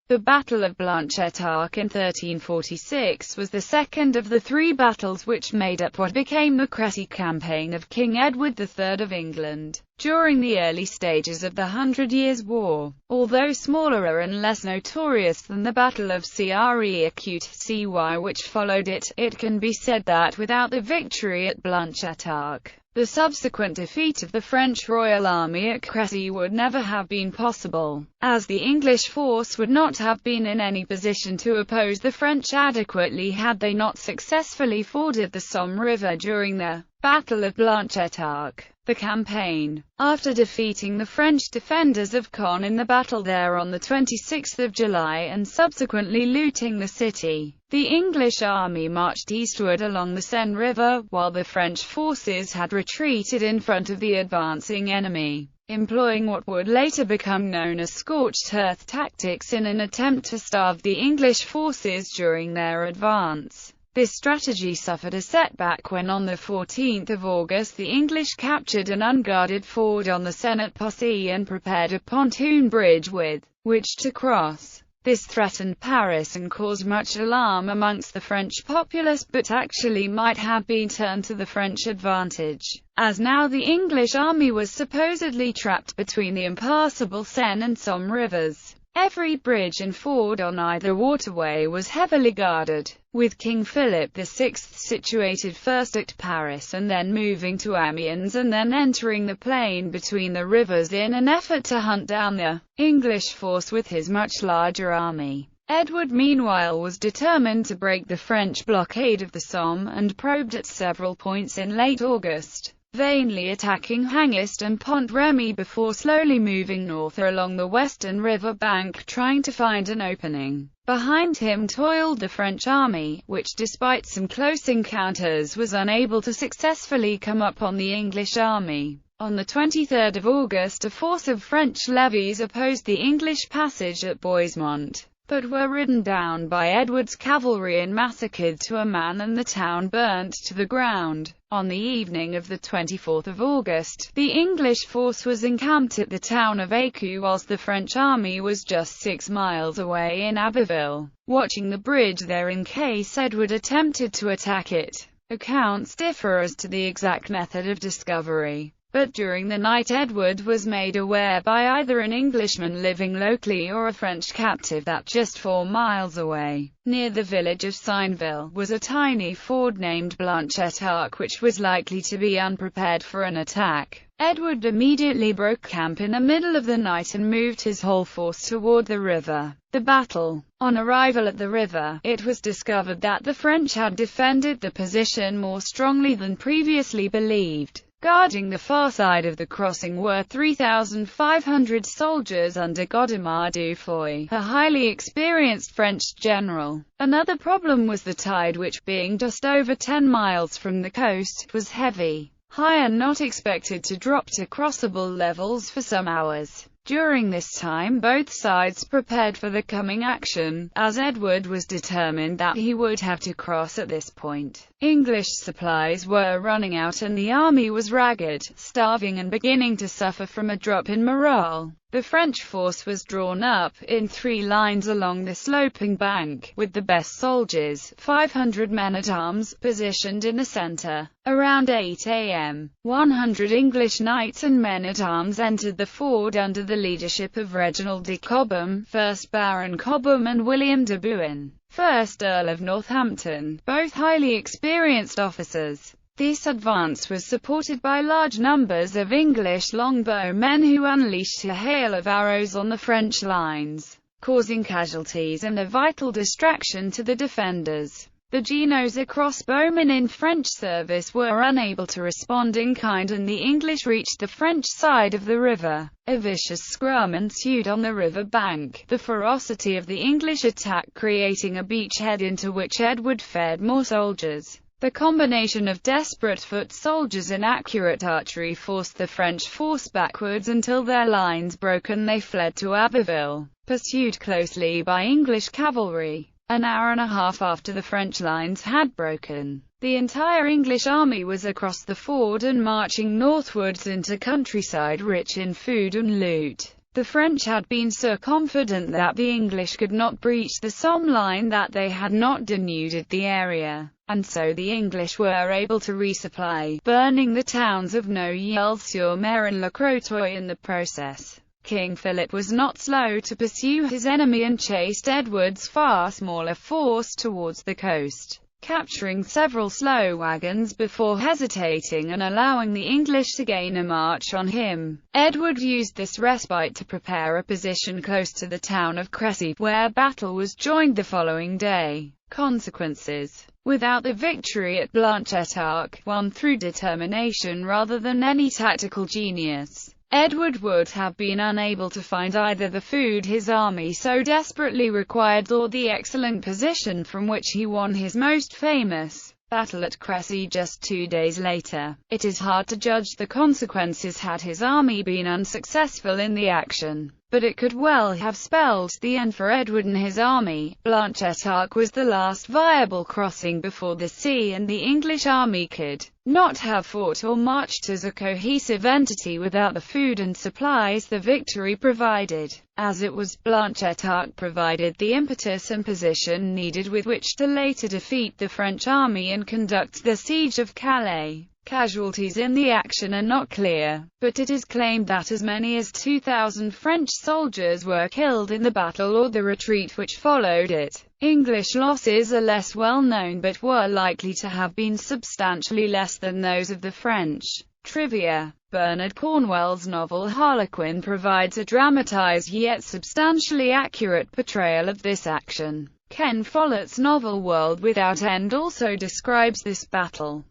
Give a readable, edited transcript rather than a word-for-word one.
The Battle of Blanchetaque in 1346 was the second of the three battles which made up what became the Crécy campaign of King Edward III of England during the early stages of the Hundred Years' War. Although smaller and less notorious than the Battle of Crécy which followed it, it can be said that without the victory at Blanchetaque, the subsequent defeat of the French Royal Army at Crécy would never have been possible, as the English force would not have been in any position to oppose the French adequately had they not successfully forded the Somme River during the Battle of Blanchetaque. The campaign, after defeating the French defenders of Caen in the battle there on the 26th of July and subsequently looting the city, the English army marched eastward along the Seine River, while the French forces had retreated in front of the advancing enemy, employing what would later become known as scorched earth tactics in an attempt to starve the English forces during their advance. This strategy suffered a setback when on the 14th of August the English captured an unguarded ford on the Seine at Poissy and prepared a pontoon bridge with which to cross. This threatened Paris and caused much alarm amongst the French populace, but actually might have been turned to the French advantage, as now the English army was supposedly trapped between the impassable Seine and Somme rivers. Every bridge and ford on either waterway was heavily guarded, with King Philip VI situated first at Paris and then moving to Amiens and then entering the plain between the rivers in an effort to hunt down the English force with his much larger army. Edward meanwhile was determined to break the French blockade of the Somme and probed at several points in late August, vainly attacking Hangest and Pont-Remy before slowly moving north along the western river bank trying to find an opening. Behind him toiled the French army, which despite some close encounters was unable to successfully come up on the English army. On the 23rd of August a force of French levies opposed the English passage at Boismont, but were ridden down by Edward's cavalry and massacred to a man, and the town burnt to the ground. On the evening of the 24th of August, the English force was encamped at the town of Écus whilst the French army was just 6 miles away in Abbeville, watching the bridge there in case Edward attempted to attack it. Accounts differ as to the exact method of discovery, but during the night Edward was made aware by either an Englishman living locally or a French captive that just 4 miles away, near the village of Sineville, was a tiny ford named Blanchetaque which was likely to be unprepared for an attack. Edward immediately broke camp in the middle of the night and moved his whole force toward the river. The battle. On arrival at the river, it was discovered that the French had defended the position more strongly than previously believed. Guarding the far side of the crossing were 3,500 soldiers under Godemar du Foy, a highly experienced French general. Another problem was the tide which, being just over 10 miles from the coast, was heavy, high and not expected to drop to crossable levels for some hours. During this time both sides prepared for the coming action, as Edward was determined that he would have to cross at this point. English supplies were running out and the army was ragged, starving and beginning to suffer from a drop in morale. The French force was drawn up in 3 lines along the sloping bank, with the best soldiers, 500 men-at-arms, positioned in the centre. Around 8 a.m., 100 English knights and men-at-arms entered the ford under the leadership of Reginald de Cobham, 1st Baron Cobham, and William de Bohun, 1st Earl of Northampton, both highly experienced officers. This advance was supported by large numbers of English longbowmen who unleashed a hail of arrows on the French lines, causing casualties and a vital distraction to the defenders. The Genoese, a crossbowmen in French service, were unable to respond in kind and the English reached the French side of the river. A vicious scrum ensued on the river bank, the ferocity of the English attack creating a beachhead into which Edward fed more soldiers. The combination of desperate foot soldiers and accurate archery forced the French force backwards until their lines broke and they fled to Abbeville, pursued closely by English cavalry. An hour and a half after the French lines had broken, the entire English army was across the ford and marching northwards into countryside rich in food and loot. The French had been so confident that the English could not breach the Somme line that they had not denuded the area, and so the English were able to resupply, burning the towns of Noyelles-sur-Mer and Le Crotoy in the process. King Philip was not slow to pursue his enemy and chased Edward's far smaller force towards the coast, capturing several slow wagons before hesitating and allowing the English to gain a march on him. Edward used this respite to prepare a position close to the town of Crécy, where battle was joined the following day. Consequences: without the victory at Blanchetaque, won through determination rather than any tactical genius, Edward would have been unable to find either the food his army so desperately required or the excellent position from which he won his most famous battle at Crécy just 2 days later. It is hard to judge the consequences had his army been unsuccessful in the action, but it could well have spelled the end for Edward and his army. Blanchetaque was the last viable crossing before the sea, and the English army could not have fought or marched as a cohesive entity without the food and supplies the victory provided. As it was, Blanchetaque provided the impetus and position needed with which to later defeat the French army and conduct the siege of Calais. Casualties in the action are not clear, but it is claimed that as many as 2,000 French soldiers were killed in the battle or the retreat which followed it. English losses are less well known but were likely to have been substantially less than those of the French. Trivia: Bernard Cornwell's novel Harlequin provides a dramatized yet substantially accurate portrayal of this action. Ken Follett's novel World Without End also describes this battle.